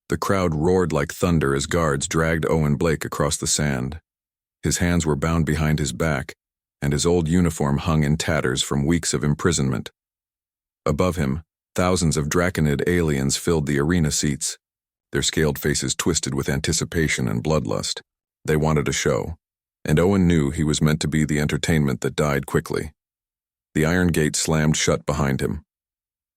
The crowd roared like thunder as guards dragged Owen Blake across the sand. His hands were bound behind his back, and his old uniform hung in tatters from weeks of imprisonment. Above him, thousands of draconid aliens filled the arena seats, their scaled faces twisted with anticipation and bloodlust. They wanted a show, and Owen knew he was meant to be the entertainment that died quickly. The iron gate slammed shut behind him.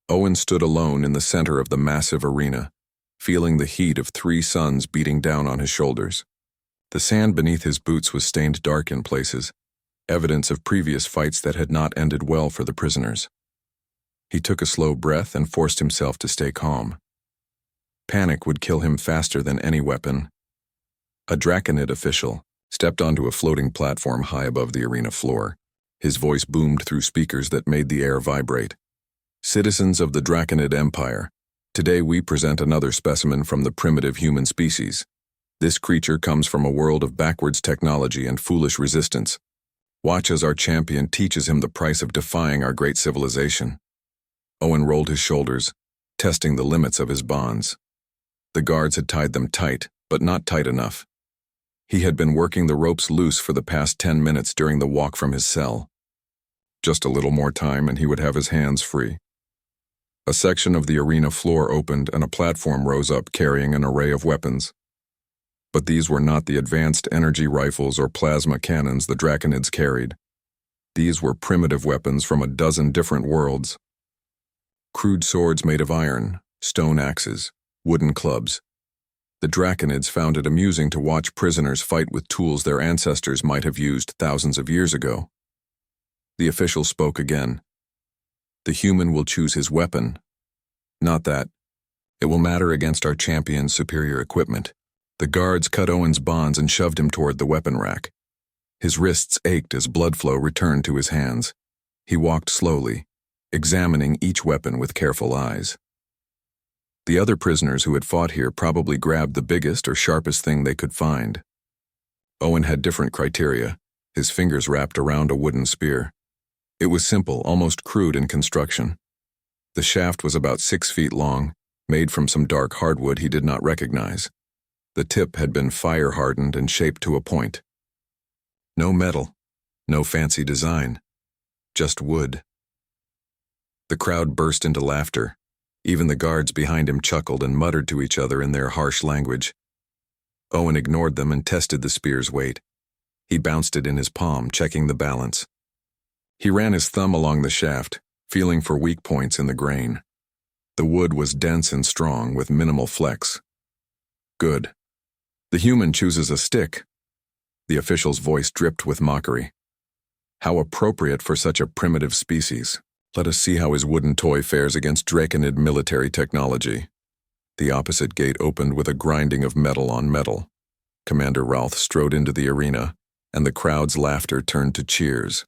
Owen stood alone in the center of the massive arena, feeling the heat of 3 suns beating down on his shoulders. The sand beneath his boots was stained dark in places, evidence of previous fights that had not ended well for the prisoners. He took a slow breath and forced himself to stay calm. Panic would kill him faster than any weapon. A draconid official stepped onto a floating platform high above the arena floor. His voice boomed through speakers that made the air vibrate. Citizens of the Draconid Empire, today we present another specimen from the primitive human species. This creature comes from a world of backwards technology and foolish resistance. Watch as our champion teaches him the price of defying our great civilization. Owen rolled his shoulders, testing the limits of his bonds. The guards had tied them tight, but not tight enough. He had been working the ropes loose for the past 10 minutes during the walk from his cell. Just a little more time and he would have his hands free. A section of the arena floor opened and a platform rose up carrying an array of weapons. But these were not the advanced energy rifles or plasma cannons the Draconids carried. These were primitive weapons from a dozen different worlds. Crude swords made of iron, stone axes, wooden clubs. The Draconids found it amusing to watch prisoners fight with tools their ancestors might have used thousands of years ago. The official spoke again. The human will choose his weapon. Not that. It will matter against our champion's superior equipment. The guards cut Owen's bonds and shoved him toward the weapon rack. His wrists ached as blood flow returned to his hands. He walked slowly, examining each weapon with careful eyes. The other prisoners who had fought here probably grabbed the biggest or sharpest thing they could find. Owen had different criteria, his fingers wrapped around a wooden spear. It was simple, almost crude in construction. The shaft was about 6 feet long, made from some dark hardwood he did not recognize. The tip had been fire-hardened and shaped to a point. No metal, no fancy design, just wood. The crowd burst into laughter. Even the guards behind him chuckled and muttered to each other in their harsh language. Owen ignored them and tested the spear's weight. He bounced it in his palm, checking the balance. He ran his thumb along the shaft, feeling for weak points in the grain. The wood was dense and strong, with minimal flex. Good. The human chooses a stick. The official's voice dripped with mockery. How appropriate for such a primitive species. Let us see how his wooden toy fares against Draconid military technology. The opposite gate opened with a grinding of metal on metal. Commander Ralph strode into the arena, and the crowd's laughter turned to cheers.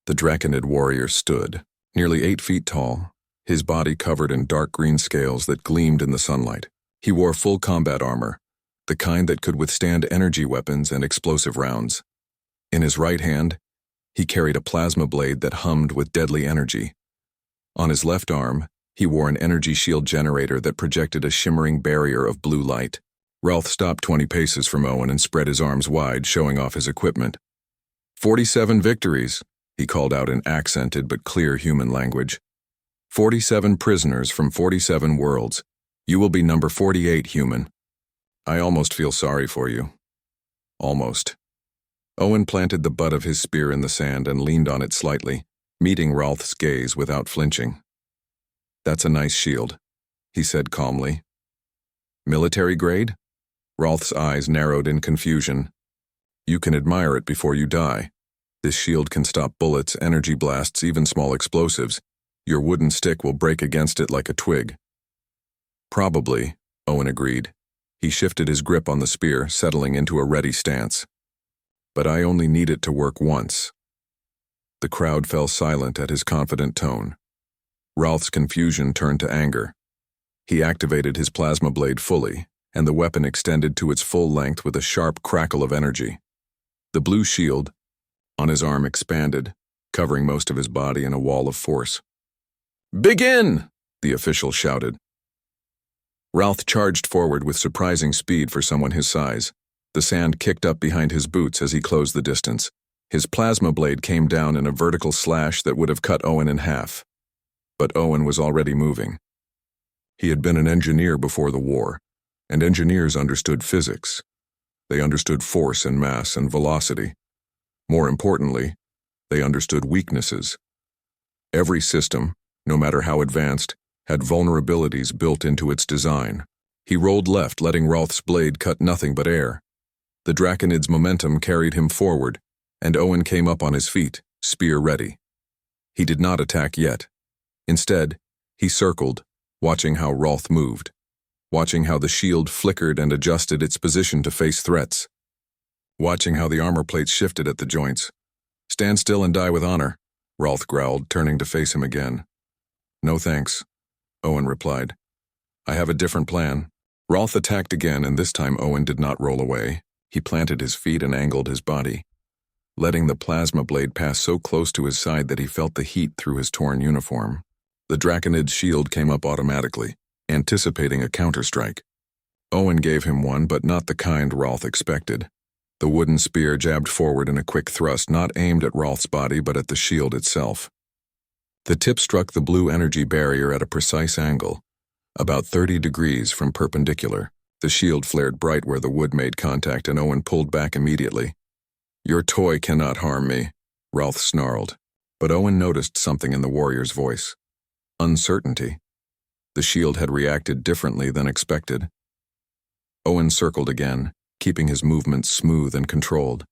The Draconid warrior stood, nearly 8 feet tall, his body covered in dark green scales that gleamed in the sunlight. He wore full combat armor, the kind that could withstand energy weapons and explosive rounds. In his right hand, he carried a plasma blade that hummed with deadly energy. On his left arm, he wore an energy shield generator that projected a shimmering barrier of blue light. Ralph stopped 20 paces from Owen and spread his arms wide, showing off his equipment. 47 victories, he called out in accented but clear human language. 47 prisoners from 47 worlds. You will be number 48, human. I almost feel sorry for you. Almost. Owen planted the butt of his spear in the sand and leaned on it slightly, meeting Ralph's gaze without flinching. That's a nice shield, he said calmly. Military grade? Ralph's eyes narrowed in confusion. You can admire it before you die. This shield can stop bullets, energy blasts, even small explosives. Your wooden stick will break against it like a twig. Probably, Owen agreed. He shifted his grip on the spear, settling into a ready stance. But I only need it to work once. The crowd fell silent at his confident tone. Ralph's confusion turned to anger. He activated his plasma blade fully, and the weapon extended to its full length with a sharp crackle of energy. The blue shield on his arm expanded, covering most of his body in a wall of force. "Begin!" the official shouted. Ralph charged forward with surprising speed for someone his size. The sand kicked up behind his boots as he closed the distance. His plasma blade came down in a vertical slash that would have cut Owen in half. But Owen was already moving. He had been an engineer before the war, and engineers understood physics. They understood force and mass and velocity. More importantly, they understood weaknesses. Every system, no matter how advanced, had vulnerabilities built into its design. He rolled left, letting Ralph's blade cut nothing but air. The Draconid's momentum carried him forward, and Owen came up on his feet, spear ready. He did not attack yet. Instead, he circled, watching how Ralph moved, watching how the shield flickered and adjusted its position to face threats, watching how the armor plates shifted at the joints. "Stand still and die with honor," Ralph growled, turning to face him again. "No thanks," Owen replied. "I have a different plan." Ralph attacked again, and this time Owen did not roll away. He planted his feet and angled his body, letting the plasma blade pass so close to his side that he felt the heat through his torn uniform. The Draconid's shield came up automatically, anticipating a counterstrike. Owen gave him one, but not the kind Ralph expected. The wooden spear jabbed forward in a quick thrust, not aimed at Ralph's body but at the shield itself. The tip struck the blue energy barrier at a precise angle, about 30 degrees from perpendicular. The shield flared bright where the wood made contact, and Owen pulled back immediately. "Your toy cannot harm me," Ralph snarled. But Owen noticed something in the warrior's voice. Uncertainty. The shield had reacted differently than expected. Owen circled again, keeping his movements smooth and controlled.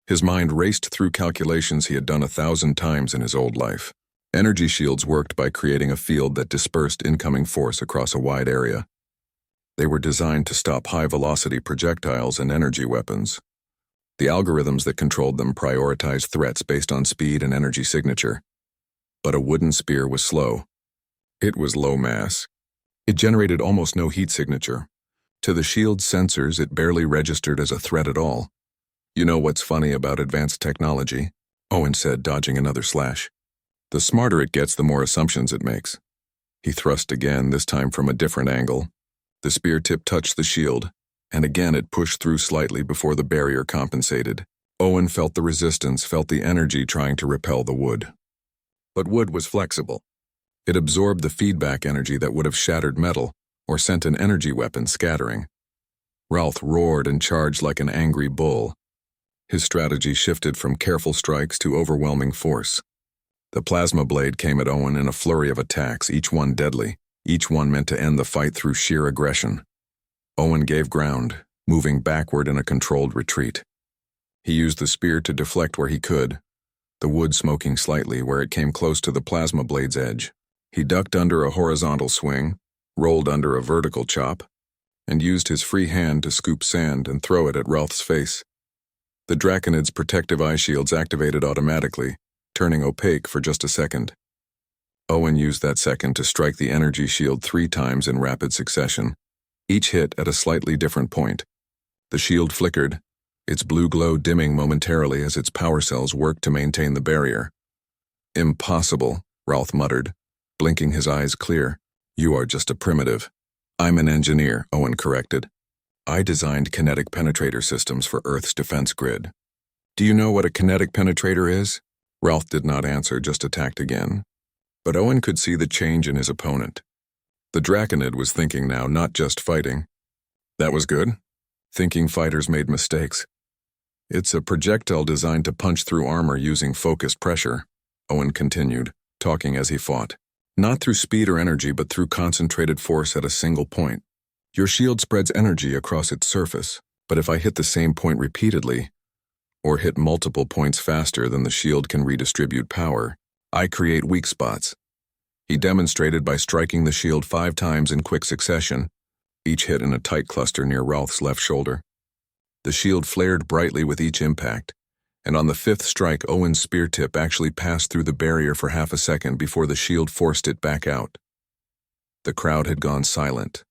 His mind raced through calculations he had done 1,000 times in his old life. Energy shields worked by creating a field that dispersed incoming force across a wide area. They were designed to stop high-velocity projectiles and energy weapons. The algorithms that controlled them prioritized threats based on speed and energy signature. But a wooden spear was slow. It was low mass. It generated almost no heat signature. To the shield's sensors, it barely registered as a threat at all. "You know what's funny about advanced technology?" Owen said, dodging another slash. "The smarter it gets, the more assumptions it makes." He thrust again, this time from a different angle. The spear tip touched the shield, and again it pushed through slightly before the barrier compensated. Owen felt the resistance, felt the energy trying to repel the wood. But wood was flexible. It absorbed the feedback energy that would have shattered metal or sent an energy weapon scattering. Ralph roared and charged like an angry bull. His strategy shifted from careful strikes to overwhelming force. The plasma blade came at Owen in a flurry of attacks, each one deadly, each one meant to end the fight through sheer aggression. Owen gave ground, moving backward in a controlled retreat. He used the spear to deflect where he could, the wood smoking slightly where it came close to the plasma blade's edge. He ducked under a horizontal swing, rolled under a vertical chop, and used his free hand to scoop sand and throw it at Ralph's face. The Draconid's protective eye shields activated automatically, turning opaque for just a second. Owen used that second to strike the energy shield 3 times in rapid succession, each hit at a slightly different point. The shield flickered, its blue glow dimming momentarily as its power cells worked to maintain the barrier. "Impossible," Ralph muttered, blinking his eyes clear. "You are just a primitive." "I'm an engineer," Owen corrected. "I designed kinetic penetrator systems for Earth's defense grid." "Do you know what a kinetic penetrator is?" Ralph did not answer, just attacked again. But Owen could see the change in his opponent. The Draconid was thinking now, not just fighting. That was good. Thinking fighters made mistakes. "It's a projectile designed to punch through armor using focused pressure," Owen continued, talking as he fought. "Not through speed or energy, but through concentrated force at a single point. Your shield spreads energy across its surface, but if I hit the same point repeatedly, or hit multiple points faster than the shield can redistribute power, I create weak spots." He demonstrated by striking the shield 5 times in quick succession, each hit in a tight cluster near Ralph's left shoulder. The shield flared brightly with each impact, and on the 5th strike, Owen's spear tip actually passed through the barrier for half a second before the shield forced it back out. The crowd had gone silent.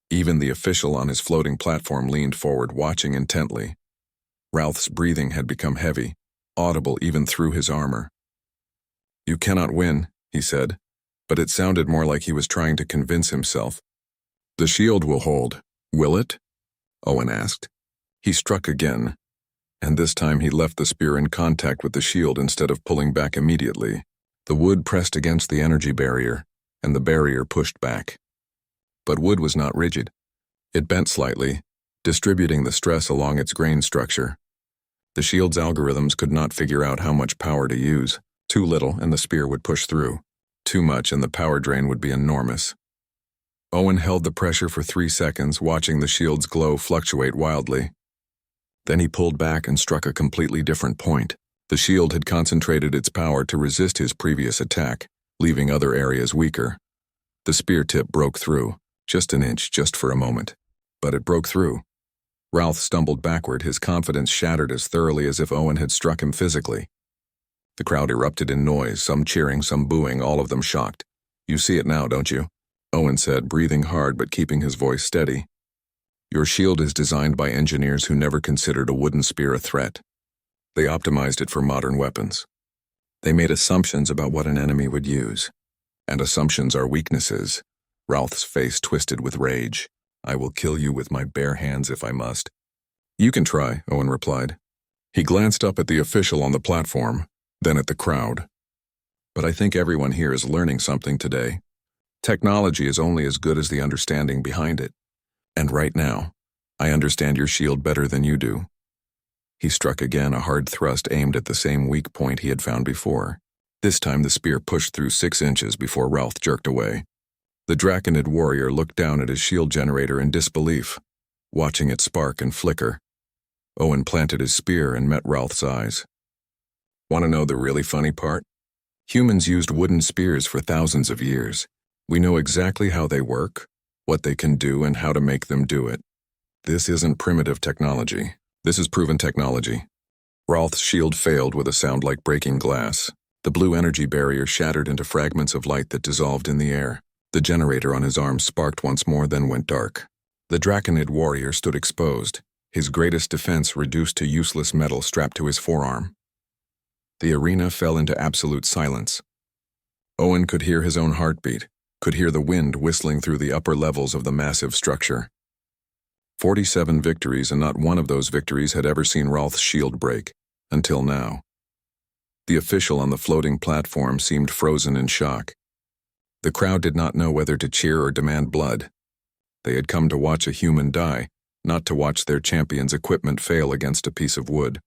Even the official on his floating platform leaned forward, watching intently. Ralph's breathing had become heavy, audible even through his armor. "You cannot win," he said, but it sounded more like he was trying to convince himself. The shield will hold, will it? Owen asked. He struck again, and this time he left the spear in contact with the shield instead of pulling back immediately. The wood pressed against the energy barrier, and the barrier pushed back. But wood was not rigid. It bent slightly, distributing the stress along its grain structure. The shield's algorithms could not figure out how much power to use. Too little, and the spear would push through. Too much, and the power drain would be enormous. Owen held the pressure for 3 seconds, watching the shield's glow fluctuate wildly. Then he pulled back and struck a completely different point. The shield had concentrated its power to resist his previous attack, leaving other areas weaker. The spear tip broke through, just an inch, just for a moment. But it broke through. Ralph stumbled backward, his confidence shattered as thoroughly as if Owen had struck him physically. The crowd erupted in noise, some cheering, some booing, all of them shocked. "You see it now, don't you?" Owen said, breathing hard but keeping his voice steady. "Your shield is designed by engineers who never considered a wooden spear a threat. They optimized it for modern weapons. They made assumptions about what an enemy would use. And assumptions are weaknesses." Ralph's face twisted with rage. "I will kill you with my bare hands if I must." "You can try," Owen replied. He glanced up at the official on the platform, then at the crowd. "But I think everyone here is learning something today. Technology is only as good as the understanding behind it. And right now, I understand your shield better than you do." He struck again, a hard thrust aimed at the same weak point he had found before. This time the spear pushed through 6 inches before Ralph jerked away. The Draconid warrior looked down at his shield generator in disbelief, watching it spark and flicker. Owen planted his spear and met Ralph's eyes. "Want to know the really funny part? Humans used wooden spears for thousands of years. We know exactly how they work, what they can do, and how to make them do it. This isn't primitive technology. This is proven technology." Ralph's shield failed with a sound like breaking glass. The blue energy barrier shattered into fragments of light that dissolved in the air. The generator on his arm sparked once more, then went dark. The Draconid warrior stood exposed, his greatest defense reduced to useless metal strapped to his forearm. The arena fell into absolute silence. Owen could hear his own heartbeat, could hear the wind whistling through the upper levels of the massive structure. 47 victories, and not one of those victories had ever seen Ralph's shield break, until now. The official on the floating platform seemed frozen in shock. The crowd did not know whether to cheer or demand blood. They had come to watch a human die, not to watch their champion's equipment fail against a piece of wood.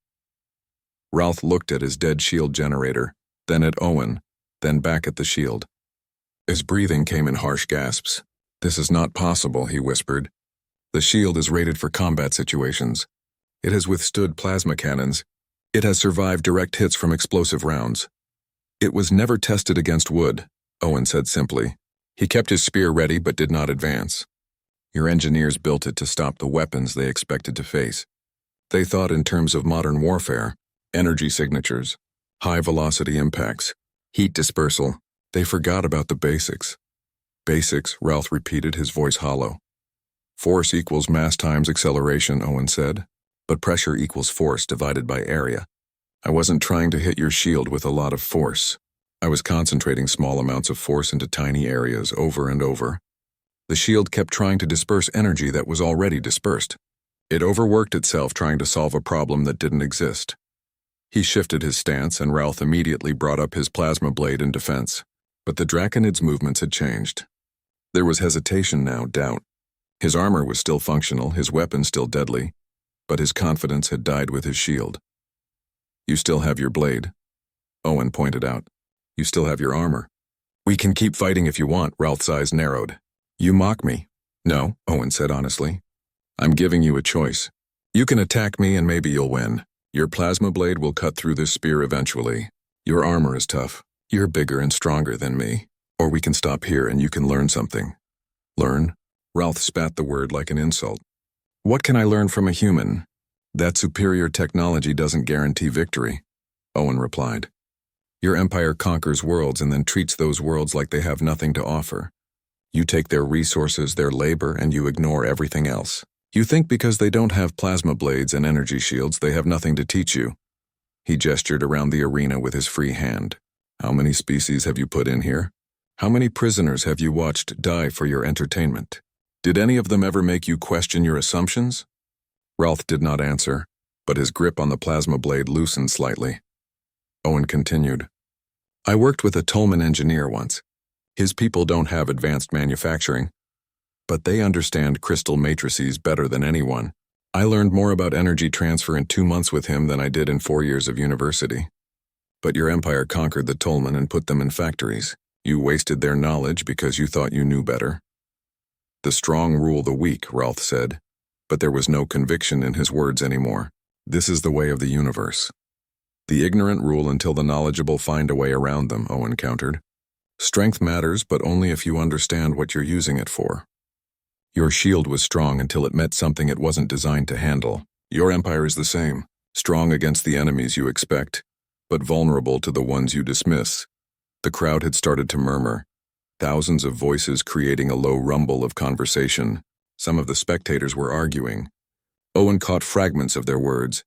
Ralph looked at his dead shield generator, then at Owen, then back at the shield. His breathing came in harsh gasps. "This is not possible," he whispered. "The shield is rated for combat situations. It has withstood plasma cannons. It has survived direct hits from explosive rounds. It was never tested against wood," Owen said simply. He kept his spear ready but did not advance. "Your engineers built it to stop the weapons they expected to face. They thought in terms of modern warfare, energy signatures, high-velocity impacts, heat dispersal. They forgot about the basics." "Basics," Ralph repeated, his voice hollow. "Force equals mass times acceleration," Owen said. "But pressure equals force divided by area. I wasn't trying to hit your shield with a lot of force. I was concentrating small amounts of force into tiny areas over and over. The shield kept trying to disperse energy that was already dispersed. It overworked itself trying to solve a problem that didn't exist." He shifted his stance, and Ralph immediately brought up his plasma blade in defense. But the Draconid's movements had changed. There was hesitation now, doubt. His armor was still functional, his weapon still deadly, but his confidence had died with his shield. "You still have your blade," Owen pointed out. "You still have your armor. We can keep fighting if you want." Ralph's eyes narrowed. "You mock me." "No," Owen said honestly. "I'm giving you a choice. You can attack me and maybe you'll win. Your plasma blade will cut through this spear eventually. Your armor is tough. You're bigger and stronger than me. Or we can stop here and you can learn something." "Learn?" Ralph spat the word like an insult. "What can I learn from a human? That superior technology doesn't guarantee victory," Owen replied. "Your empire conquers worlds and then treats those worlds like they have nothing to offer. You take their resources, their labor, and you ignore everything else. You think because they don't have plasma blades and energy shields, they have nothing to teach you." He gestured around the arena with his free hand. "How many species have you put in here? How many prisoners have you watched die for your entertainment? Did any of them ever make you question your assumptions? Ralph did not answer, but his grip on the plasma blade loosened slightly. Owen continued. I worked with a Tolman engineer once. His people don't have advanced manufacturing, but they understand crystal matrices better than anyone. I learned more about energy transfer in 2 months with him than I did in 4 years of university. But your empire conquered the Tolman and put them in factories. You wasted their knowledge because you thought you knew better. The strong rule the weak, Ralph said, but there was no conviction in his words anymore. This is the way of the universe. The ignorant rule until the knowledgeable find a way around them, Owen countered. Strength matters, but only if you understand what you're using it for. Your shield was strong until it met something it wasn't designed to handle. Your empire is the same, strong against the enemies you expect, but vulnerable to the ones you dismiss. The crowd had started to murmur, thousands of voices creating a low rumble of conversation. Some of the spectators were arguing. Owen caught fragments of their words.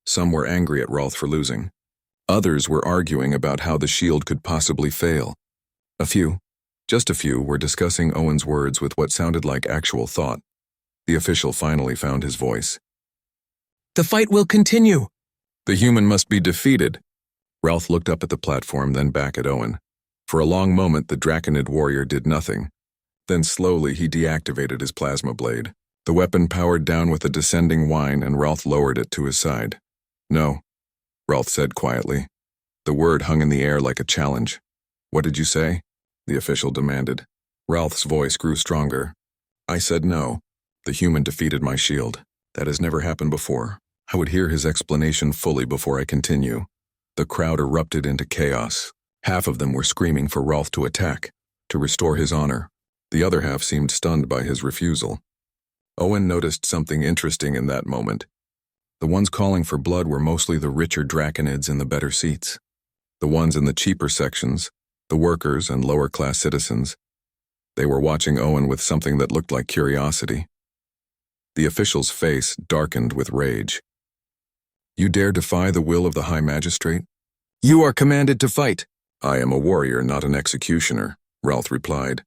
Some were angry at Ralph for losing. Others were arguing about how the shield could possibly fail. Just a few, were discussing Owen's words with what sounded like actual thought. The official finally found his voice. The fight will continue. The human must be defeated. Ralph looked up at the platform, then back at Owen. For a long moment, the Draconid warrior did nothing. Then slowly he deactivated his plasma blade. The weapon powered down with a descending whine, and Ralph lowered it to his side. No, Ralph said quietly. The word hung in the air like a challenge. What did you say? The official demanded. Ralph's voice grew stronger. I said no. The human defeated my shield. That has never happened before. I would hear his explanation fully before I continue. The crowd erupted into chaos. Half of them were screaming for Ralph to attack, to restore his honor. The other half seemed stunned by his refusal. Owen noticed something interesting in that moment. The ones calling for blood were mostly the richer Draconids in the better seats. The ones in the cheaper sections, the workers and lower-class citizens, they were watching Owen with something that looked like curiosity. The official's face darkened with rage. You dare defy the will of the High Magistrate? You are commanded to fight. I am a warrior, not an executioner, Ralph replied.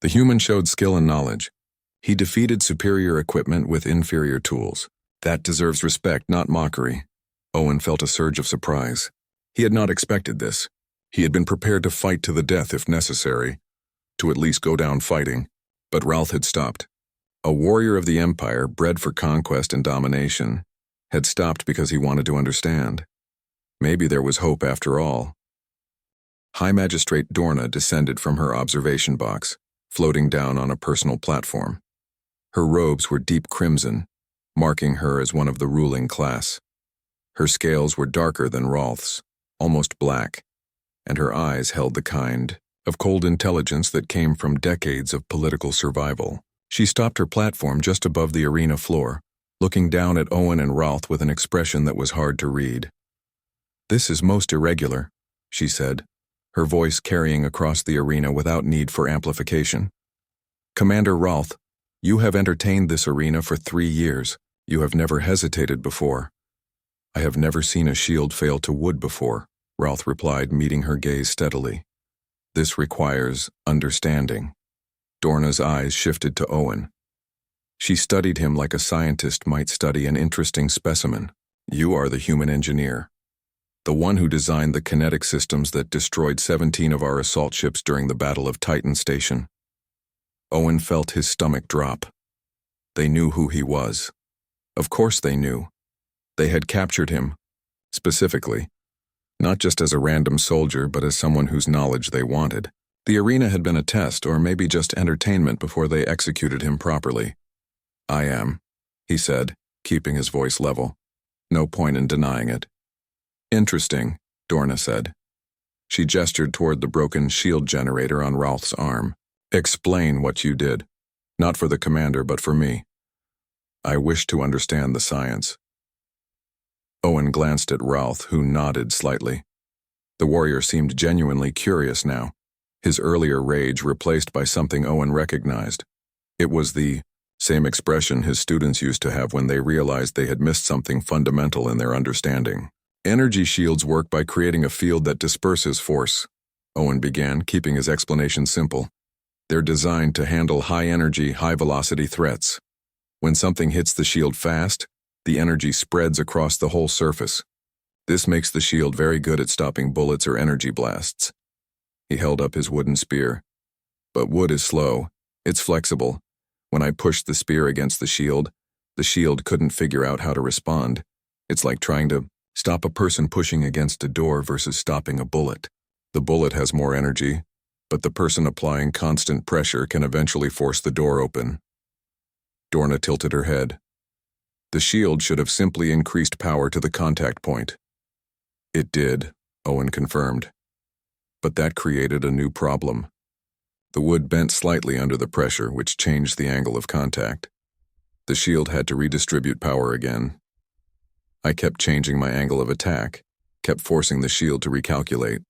The human showed skill and knowledge. He defeated superior equipment with inferior tools. That deserves respect, not mockery. Owen felt a surge of surprise. He had not expected this. He had been prepared to fight to the death if necessary, to at least go down fighting, but Ralph had stopped. A warrior of the Empire, bred for conquest and domination, had stopped because he wanted to understand. Maybe there was hope after all. High Magistrate Dorna descended from her observation box, floating down on a personal platform. Her robes were deep crimson, marking her as one of the ruling class. Her scales were darker than Ralph's, almost black, and her eyes held the kind of cold intelligence that came from decades of political survival. She stopped her platform just above the arena floor, looking down at Owen and Ralph with an expression that was hard to read. This is most irregular, she said, her voice carrying across the arena without need for amplification. Commander Ralph, you have entertained this arena for 3 years. You have never hesitated before. I have never seen a shield fail to wood before, Ralph replied, meeting her gaze steadily. This requires understanding. Dorna's eyes shifted to Owen. She studied him like a scientist might study an interesting specimen. You are the human engineer, the one who designed the kinetic systems that destroyed 17 of our assault ships during the Battle of Titan Station. Owen felt his stomach drop. They knew who he was. Of course they knew. They had captured him, specifically, not just as a random soldier, but as someone whose knowledge they wanted. The arena had been a test, or maybe just entertainment before they executed him properly. I am, he said, keeping his voice level. No point in denying it. Interesting, Dorna said. She gestured toward the broken shield generator on Ralph's arm. Explain what you did. Not for the commander, but for me. I wish to understand the science. Owen glanced at Ralph, who nodded slightly. The warrior seemed genuinely curious now, his earlier rage replaced by something Owen recognized. It was the same expression his students used to have when they realized they had missed something fundamental in their understanding. Energy shields work by creating a field that disperses force, Owen began, keeping his explanation simple. They're designed to handle high-energy, high-velocity threats. When something hits the shield fast, the energy spreads across the whole surface. This makes the shield very good at stopping bullets or energy blasts. He held up his wooden spear. But wood is slow. It's flexible. When I pushed the spear against the shield couldn't figure out how to respond. It's like trying to stop a person pushing against a door versus stopping a bullet. The bullet has more energy, but the person applying constant pressure can eventually force the door open. Dorna tilted her head. The shield should have simply increased power to the contact point. It did, Owen confirmed. But that created a new problem. The wood bent slightly under the pressure, which changed the angle of contact. The shield had to redistribute power again. I kept changing my angle of attack, kept forcing the shield to recalculate.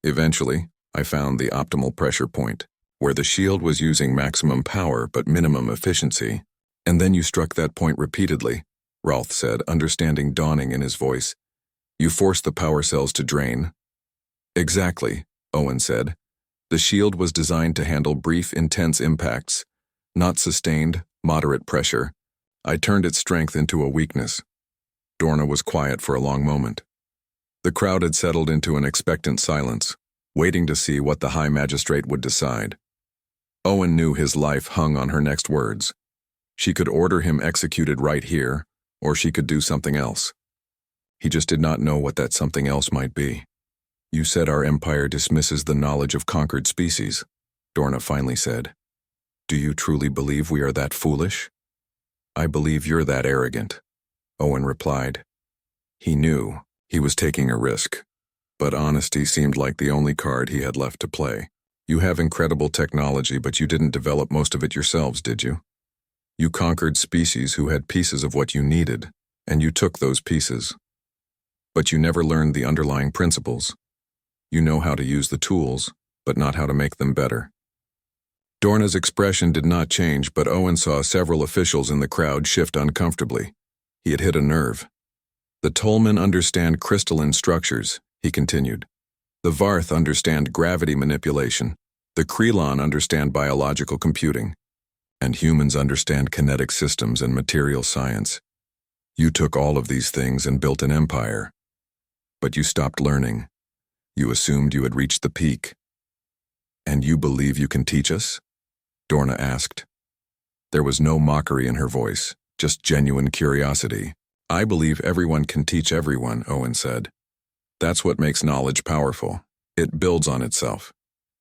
Eventually, I found the optimal pressure point, where the shield was using maximum power but minimum efficiency. And then you struck that point repeatedly, Rolf said, understanding dawning in his voice. You forced the power cells to drain. Exactly, Owen said. The shield was designed to handle brief, intense impacts, not sustained, moderate pressure. I turned its strength into a weakness. Dorna was quiet for a long moment. The crowd had settled into an expectant silence, waiting to see what the High Magistrate would decide. Owen knew his life hung on her next words. She could order him executed right here, or she could do something else. He just did not know what that something else might be. You said our empire dismisses the knowledge of conquered species, Dorna finally said. Do you truly believe we are that foolish? I believe you're that arrogant, Owen replied. He knew he was taking a risk, but honesty seemed like the only card he had left to play. You have incredible technology, but you didn't develop most of it yourselves, did you? You conquered species who had pieces of what you needed, and you took those pieces. But you never learned the underlying principles. You know how to use the tools, but not how to make them better. Dorna's expression did not change, but Owen saw several officials in the crowd shift uncomfortably. He had hit a nerve. The Tolmen understand crystalline structures, he continued. The Varth understand gravity manipulation. The Krelon understand biological computing. And humans understand kinetic systems and material science. You took all of these things and built an empire. But you stopped learning. You assumed you had reached the peak. And you believe you can teach us? Dorna asked. There was no mockery in her voice, just genuine curiosity. I believe everyone can teach everyone, Owen said. That's what makes knowledge powerful. It builds on itself.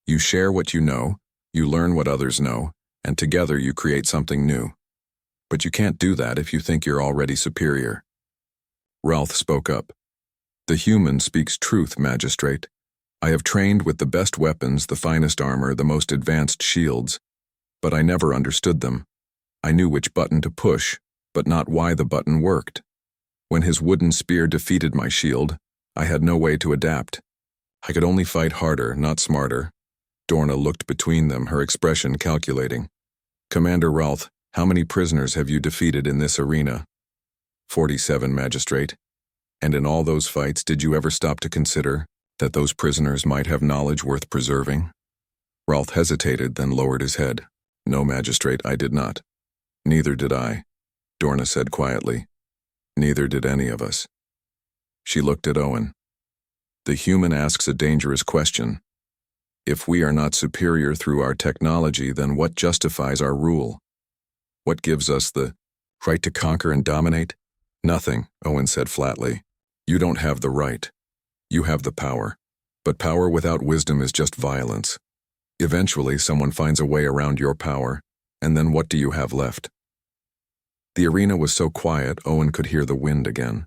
You share what you know, you learn what others know, and together you create something new. But you can't do that if you think you're already superior. Ralph spoke up. The human speaks truth, Magistrate. I have trained with the best weapons, the finest armor, the most advanced shields, but I never understood them. I knew which button to push, but not why the button worked. When his wooden spear defeated my shield, I had no way to adapt. I could only fight harder, not smarter. Dorna looked between them, her expression calculating. Commander Ralph, how many prisoners have you defeated in this arena? 47, Magistrate. And in all those fights, did you ever stop to consider that those prisoners might have knowledge worth preserving? Ralph hesitated, then lowered his head. No, Magistrate, I did not. Neither did I, Dorna said quietly. Neither did any of us. She looked at Owen. The human asks a dangerous question. If we are not superior through our technology, then what justifies our rule? What gives us the right to conquer and dominate? Nothing, Owen said flatly. You don't have the right. You have the power. But power without wisdom is just violence. Eventually, someone finds a way around your power, and then what do you have left? The arena was so quiet, Owen could hear the wind again.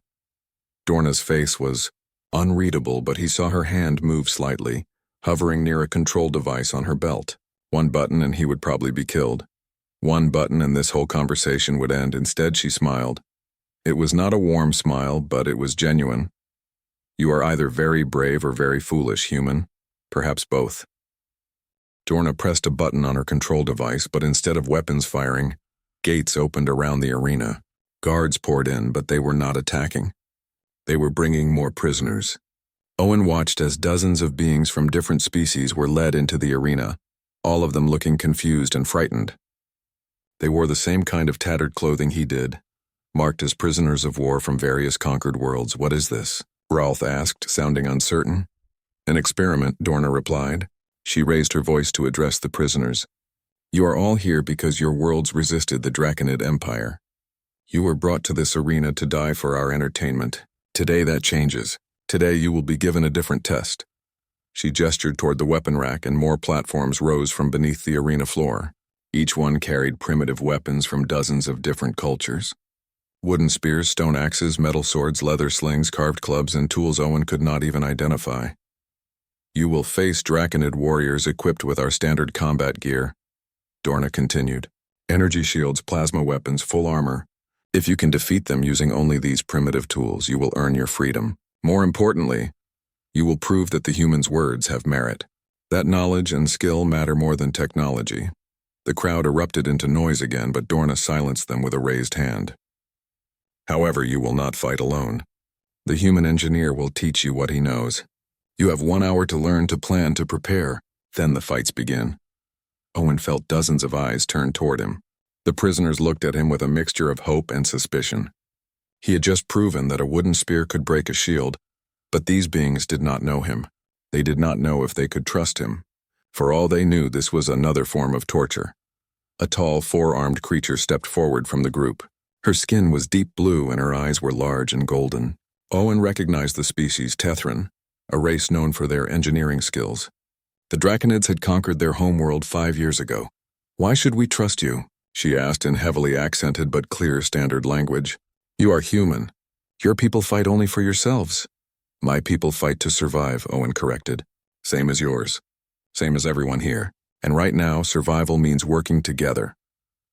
Dorna's face was unreadable, but he saw her hand move slightly, hovering near a control device on her belt. One button and he would probably be killed. One button and this whole conversation would end. Instead, she smiled. It was not a warm smile, but it was genuine. You are either very brave or very foolish, human. Perhaps both. Dorna pressed a button on her control device, but instead of weapons firing, gates opened around the arena. Guards poured in, but they were not attacking. They were bringing more prisoners. Owen watched as dozens of beings from different species were led into the arena. all of them looking confused and frightened. They wore the same kind of tattered clothing he did, marked as prisoners of war from various conquered worlds. "What is this?" Rolf asked, sounding uncertain. "An experiment," Dorna replied. She raised her voice to address the prisoners. "You are all here because your worlds resisted the Draconid Empire. You were brought to this arena to die for our entertainment. Today that changes. Today you will be given a different test." She gestured toward the weapon rack, and more platforms rose from beneath the arena floor. Each one carried primitive weapons from dozens of different cultures. Wooden spears, stone axes, metal swords, leather slings, carved clubs, and tools Owen could not even identify. "You will face Draconid warriors equipped with our standard combat gear," Dorna continued. "Energy shields, plasma weapons, full armor. If you can defeat them using only these primitive tools, you will earn your freedom. More importantly, you will prove that the humans' words have merit. That knowledge and skill matter more than technology." The crowd erupted into noise again, but Dorna silenced them with a raised hand. "However, you will not fight alone. The human engineer will teach you what he knows. You have 1 hour to learn, to plan, to prepare. Then the fights begin." Owen felt dozens of eyes turned toward him. The prisoners looked at him with a mixture of hope and suspicion. He had just proven that a wooden spear could break a shield, but these beings did not know him. They did not know if they could trust him. For all they knew, this was another form of torture. A tall, four-armed creature stepped forward from the group. Her skin was deep blue and her eyes were large and golden. Owen recognized the species Tethran, a race known for their engineering skills. The Draconids had conquered their homeworld 5 years ago. "Why should we trust you?" she asked in heavily accented but clear standard language. "You are human. Your people fight only for yourselves." "My people fight to survive," Owen corrected. "Same as yours. Same as everyone here. And right now, survival means working together."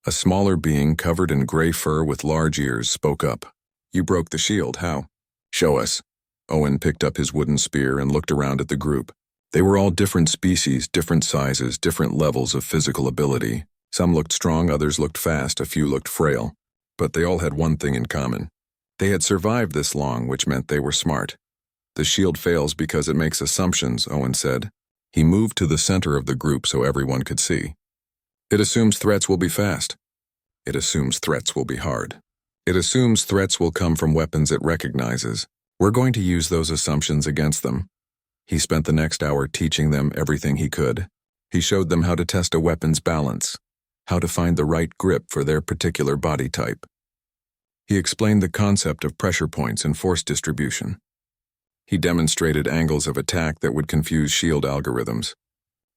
A smaller being covered in gray fur with large ears spoke up. "You broke the shield. How?" "Show us." Owen picked up his wooden spear and looked around at the group. They were all different species, different sizes, different levels of physical ability. Some looked strong, others looked fast, a few looked frail. But they all had one thing in common. They had survived this long, which meant they were smart. "The shield fails because it makes assumptions," Owen said. He moved to the center of the group so everyone could see. "It assumes threats will be fast. It assumes threats will be hard. It assumes threats will come from weapons it recognizes. We're going to use those assumptions against them." He spent the next hour teaching them everything he could. He showed them how to test a weapon's balance, how to find the right grip for their particular body type. He explained the concept of pressure points and force distribution. He demonstrated angles of attack that would confuse shield algorithms.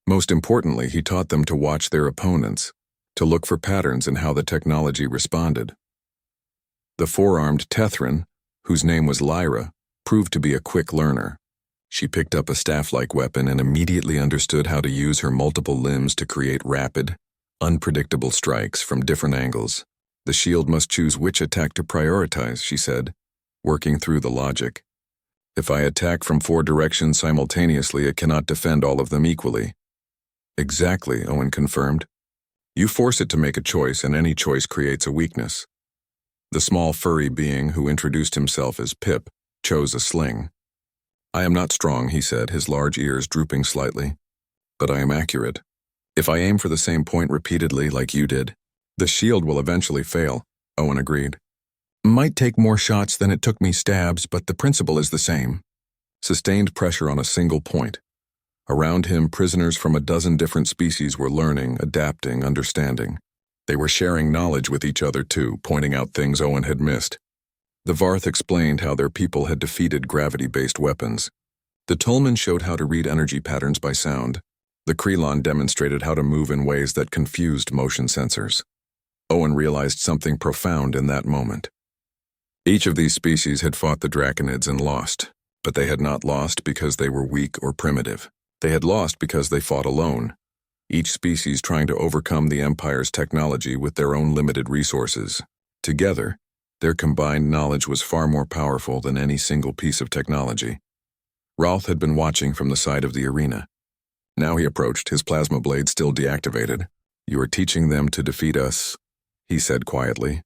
Most importantly, he taught them to watch their opponents, to look for patterns in how the technology responded. The four-armed Tethran, whose name was Lyra, proved to be a quick learner. She picked up a staff-like weapon and immediately understood how to use her multiple limbs to create rapid, unpredictable strikes from different angles. "The shield must choose which attack to prioritize," she said, working through the logic. "If I attack from 4 directions simultaneously, it cannot defend all of them equally." "Exactly," Owen confirmed. "You force it to make a choice, and any choice creates a weakness." The small furry being, who introduced himself as Pip, chose a sling. "I am not strong," he said, his large ears drooping slightly. "But I am accurate. If I aim for the same point repeatedly like you did, the shield will eventually fail," Owen agreed. "Might take more shots than it took me stabs, but the principle is the same." Sustained pressure on a single point. Around him, prisoners from a dozen different species were learning, adapting, understanding. They were sharing knowledge with each other too, pointing out things Owen had missed. The Varth explained how their people had defeated gravity-based weapons. The Tolman showed how to read energy patterns by sound. The Krelon demonstrated how to move in ways that confused motion sensors. Owen realized something profound in that moment. Each of these species had fought the Draconids and lost, but they had not lost because they were weak or primitive. They had lost because they fought alone, each species trying to overcome the Empire's technology with their own limited resources. Together, their combined knowledge was far more powerful than any single piece of technology. Rolf had been watching from the side of the arena. Now he approached, his plasma blade still deactivated. "You are teaching them to defeat us," he said quietly.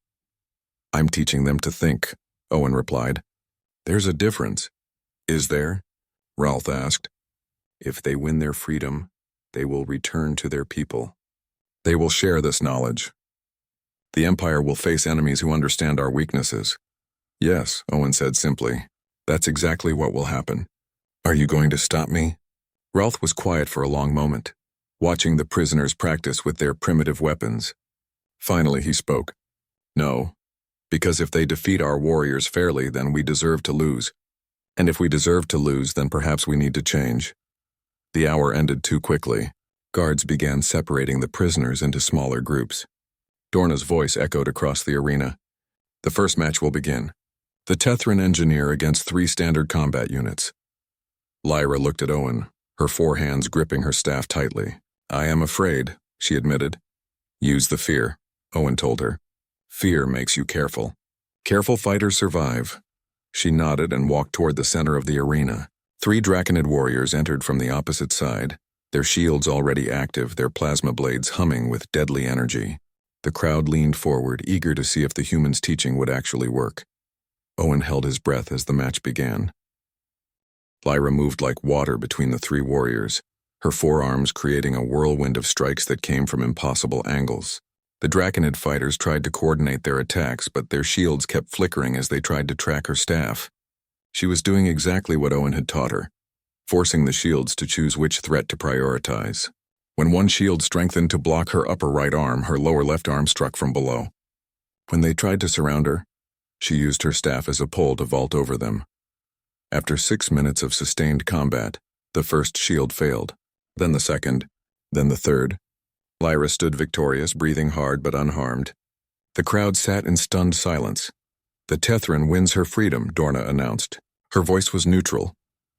"I'm teaching them to think," Owen replied. "There's a difference." "Is there?" Rolf asked. "If they win their freedom, They will return to their people. They will share this knowledge. The Empire will face enemies who understand our weaknesses. Yes, Owen said simply. That's exactly what will happen. Are you going to stop me? Ralph was quiet for a long moment, watching the prisoners practice with their primitive weapons. Finally, he spoke. No, because if they defeat our warriors fairly, then we deserve to lose. And if we deserve to lose, then perhaps we need to change. The hour ended too quickly. Guards began separating the prisoners into smaller groups. Dorna's voice echoed across the arena. The first match will begin. The Tethran engineer against 3 standard combat units. Lyra looked at Owen, her 4 hands gripping her staff tightly. I am afraid, she admitted. Use the fear, Owen told her. Fear makes you careful. Careful fighters survive. She nodded and walked toward the center of the arena. 3 Draconid warriors entered from the opposite side, their shields already active, their plasma blades humming with deadly energy. The crowd leaned forward, eager to see if the human's teaching would actually work. Owen held his breath as the match began. Lyra moved like water between the 3 warriors, her forearms creating a whirlwind of strikes that came from impossible angles. The Draconid fighters tried to coordinate their attacks, but their shields kept flickering as they tried to track her staff. She was doing exactly what Owen had taught her, forcing the shields to choose which threat to prioritize. When one shield strengthened to block her upper right arm, her lower left arm struck from below. When they tried to surround her, she used her staff as a pole to vault over them. After 6 minutes of sustained combat, the first shield failed, then the second, then the third. Lyra stood victorious, breathing hard but unharmed. The crowd sat in stunned silence. The Tethran wins her freedom, Dorna announced. Her voice was neutral,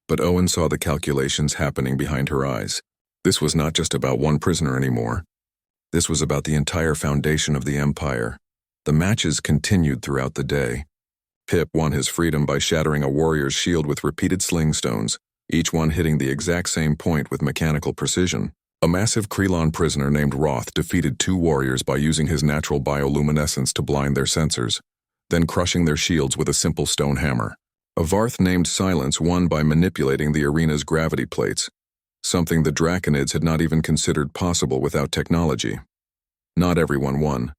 but Owen saw the calculations happening behind her eyes. This was not just about one prisoner anymore. This was about the entire foundation of the Empire. The matches continued throughout the day. Pip won his freedom by shattering a warrior's shield with repeated sling stones, each one hitting the exact same point with mechanical precision. A massive Krelon prisoner named Roth defeated 2 warriors by using his natural bioluminescence to blind their sensors, then crushing their shields with a simple stone hammer. A Varth named Silence won by manipulating the arena's gravity plates, something the Draconids had not even considered possible without technology. Not everyone won.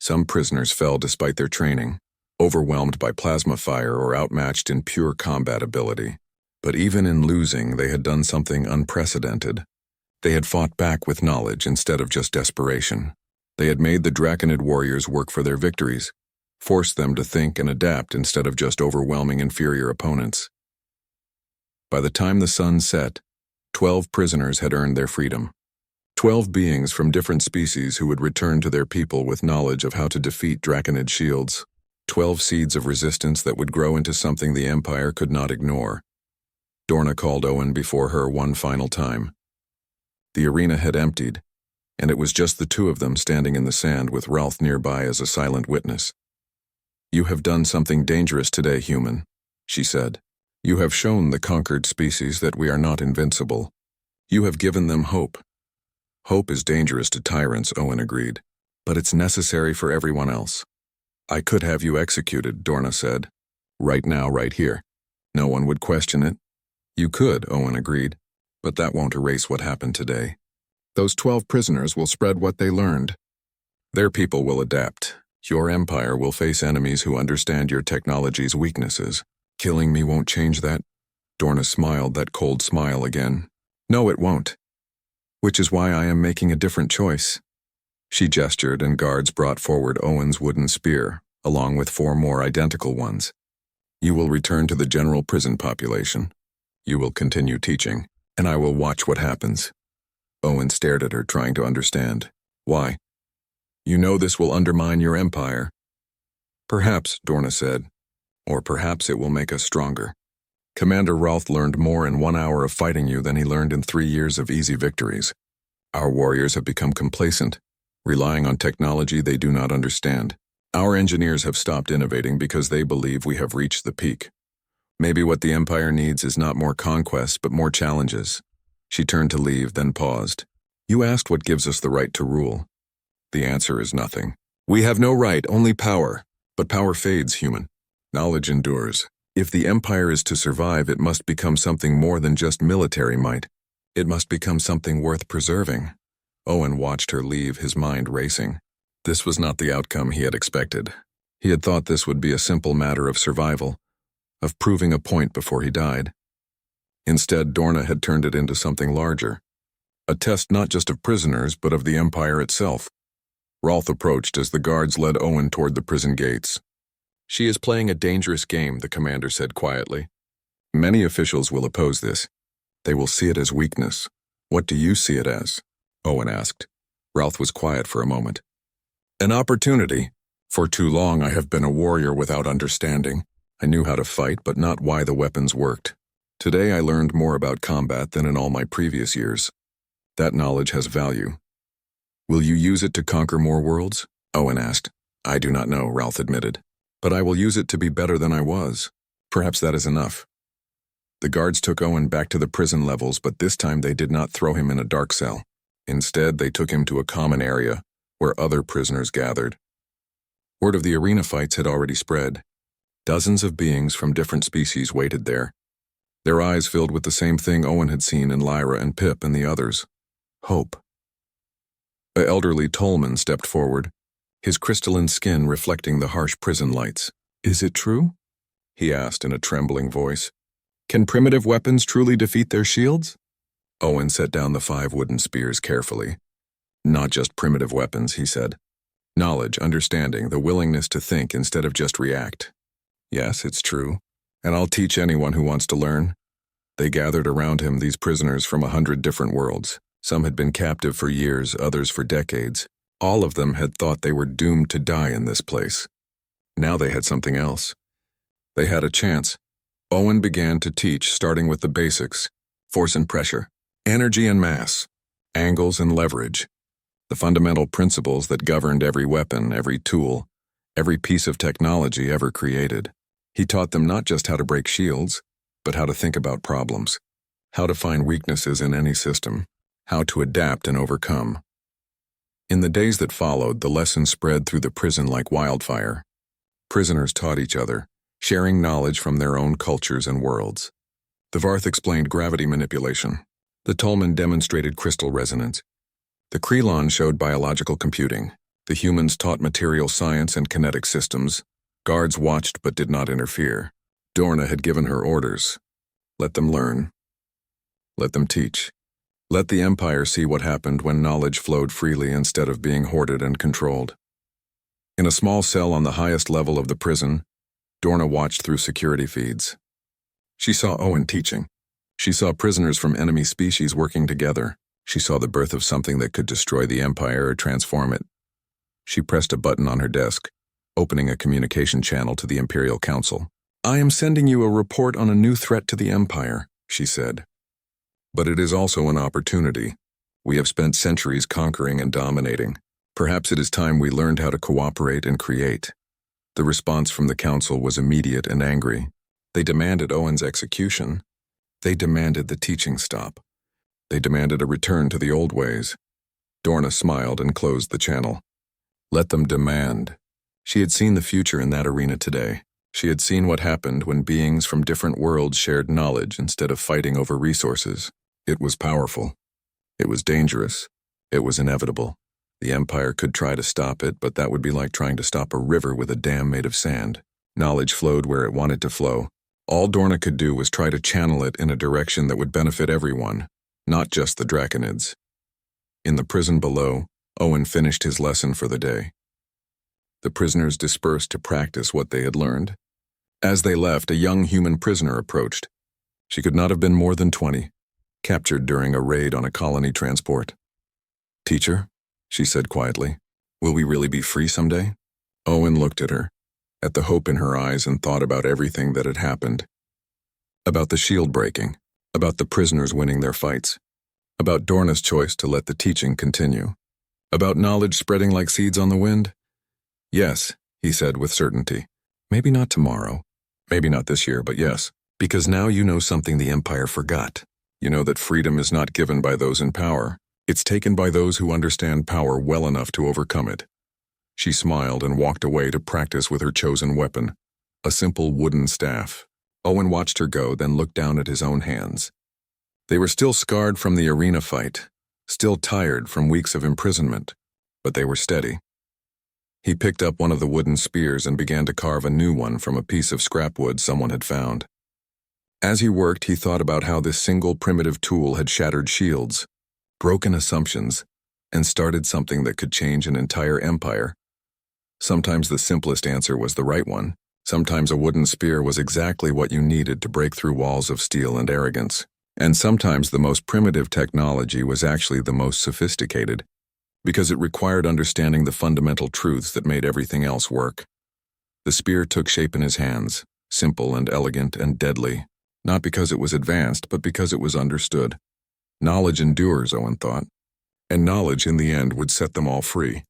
Some prisoners fell despite their training, overwhelmed by plasma fire or outmatched in pure combat ability. But even in losing, they had done something unprecedented. They had fought back with knowledge instead of just desperation. They had made the Draconid warriors work for their victories, forced them to think and adapt instead of just overwhelming inferior opponents. By the time the sun set, 12 prisoners had earned their freedom. 12 beings from different species who would return to their people with knowledge of how to defeat Draconid shields. 12 seeds of resistance that would grow into something the Empire could not ignore. Dorna called Owen before her one final time. The arena had emptied, and it was just the 2 of them standing in the sand with Ralph nearby as a silent witness. You have done something dangerous today, human, she said. You have shown the conquered species that we are not invincible. You have given them hope. Hope is dangerous to tyrants, Owen agreed, but it's necessary for everyone else. I could have you executed, Dorna said. Right now, right here. No one would question it. You could, Owen agreed, but that won't erase what happened today. Those 12 prisoners will spread what they learned. Their people will adapt. Your empire will face enemies who understand your technology's weaknesses. Killing me won't change that. Dorna smiled that cold smile again. No, it won't. Which is why I am making a different choice. She gestured and guards brought forward Owen's wooden spear, along with 4 more identical ones. You will return to the general prison population. You will continue teaching, and I will watch what happens. Owen stared at her, trying to understand. Why? You know this will undermine your empire. Perhaps, Dorna said. Or perhaps it will make us stronger. Commander Ralph learned more in 1 hour of fighting you than he learned in 3 years of easy victories. Our warriors have become complacent, relying on technology they do not understand. Our engineers have stopped innovating because they believe we have reached the peak. Maybe what the Empire needs is not more conquests, but more challenges. She turned to leave, then paused. You asked what gives us the right to rule. The answer is nothing. We have no right, only power. But power fades, human. Knowledge endures. If the Empire is to survive, it must become something more than just military might. It must become something worth preserving. Owen watched her leave, his mind racing. This was not the outcome he had expected. He had thought this would be a simple matter of survival, of proving a point before he died. Instead, Dorna had turned it into something larger. A test not just of prisoners, but of the Empire itself. Rolf approached as the guards led Owen toward the prison gates. "She is playing a dangerous game," the commander said quietly. "Many officials will oppose this. They will see it as weakness. What do you see it as?" Owen asked. Ralph was quiet for a moment. "An opportunity. For too long I have been a warrior without understanding. I knew how to fight, but not why the weapons worked. Today I learned more about combat than in all my previous years. That knowledge has value." "Will you use it to conquer more worlds?" Owen asked. "I do not know," Ralph admitted. "But I will use it to be better than I was. Perhaps that is enough." The guards took Owen back to the prison levels, but this time they did not throw him in a dark cell. Instead, they took him to a common area where other prisoners gathered. Word of the arena fights had already spread. Dozens of beings from different species waited there. Their eyes filled with the same thing Owen had seen in Lyra and Pip and the others: hope. An elderly tollman stepped forward, his crystalline skin reflecting the harsh prison lights. "Is it true?" he asked in a trembling voice. "Can primitive weapons truly defeat their shields?" Owen set down the 5 wooden spears carefully. "Not just primitive weapons," he said. "Knowledge, understanding, the willingness to think instead of just react. Yes, it's true, and I'll teach anyone who wants to learn." They gathered around him, these prisoners from 100 different worlds. Some had been captive for years, others for decades. All of them had thought they were doomed to die in this place. Now they had something else. They had a chance. Owen began to teach, starting with the basics: force and pressure, energy and mass, angles and leverage, the fundamental principles that governed every weapon, every tool, every piece of technology ever created. He taught them not just how to break shields, but how to think about problems, how to find weaknesses in any system, how to adapt and overcome. In the days that followed, the lesson spread through the prison like wildfire. Prisoners taught each other, sharing knowledge from their own cultures and worlds. The Varth explained gravity manipulation. The Tolman demonstrated crystal resonance. The Krelon showed biological computing. The humans taught material science and kinetic systems. Guards watched but did not interfere. Dorna had given her orders. Let them learn. Let them teach. Let the Empire see what happened when knowledge flowed freely instead of being hoarded and controlled. In a small cell on the highest level of the prison, Dorna watched through security feeds. She saw Owen teaching. She saw prisoners from enemy species working together. She saw the birth of something that could destroy the Empire or transform it. She pressed a button on her desk, opening a communication channel to the Imperial Council. "I am sending you a report on a new threat to the Empire," she said. "But it is also an opportunity. We have spent centuries conquering and dominating. Perhaps it is time we learned how to cooperate and create." The response from the Council was immediate and angry. They demanded Owen's execution. They demanded the teaching stop. They demanded a return to the old ways. Dorna smiled and closed the channel. Let them demand. She had seen the future in that arena today. She had seen what happened when beings from different worlds shared knowledge instead of fighting over resources. It was powerful. It was dangerous. It was inevitable. The Empire could try to stop it, but that would be like trying to stop a river with a dam made of sand. Knowledge flowed where it wanted to flow. All Dorna could do was try to channel it in a direction that would benefit everyone, not just the Draconids. In the prison below, Owen finished his lesson for the day. The prisoners dispersed to practice what they had learned. As they left, a young human prisoner approached. She could not have been more than 20, captured during a raid on a colony transport. "Teacher," she said quietly, "will we really be free someday?" Owen looked at her, at the hope in her eyes, and thought about everything that had happened. About the shield breaking, about the prisoners winning their fights, about Dorna's choice to let the teaching continue, about knowledge spreading like seeds on the wind. "Yes," he said with certainty. "Maybe not tomorrow, maybe not this year, but yes, because now you know something the Empire forgot. You know that freedom is not given by those in power. It's taken by those who understand power well enough to overcome it." She smiled and walked away to practice with her chosen weapon, a simple wooden staff. Owen watched her go, then looked down at his own hands. They were still scarred from the arena fight, still tired from weeks of imprisonment, but they were steady. He picked up one of the wooden spears and began to carve a new one from a piece of scrap wood someone had found. As he worked, he thought about how this single primitive tool had shattered shields, broken assumptions, and started something that could change an entire empire. Sometimes the simplest answer was the right one. Sometimes a wooden spear was exactly what you needed to break through walls of steel and arrogance. And sometimes the most primitive technology was actually the most sophisticated, because it required understanding the fundamental truths that made everything else work. The spear took shape in his hands, simple and elegant and deadly, not because it was advanced, but because it was understood. Knowledge endures, Owen thought, and knowledge in the end would set them all free.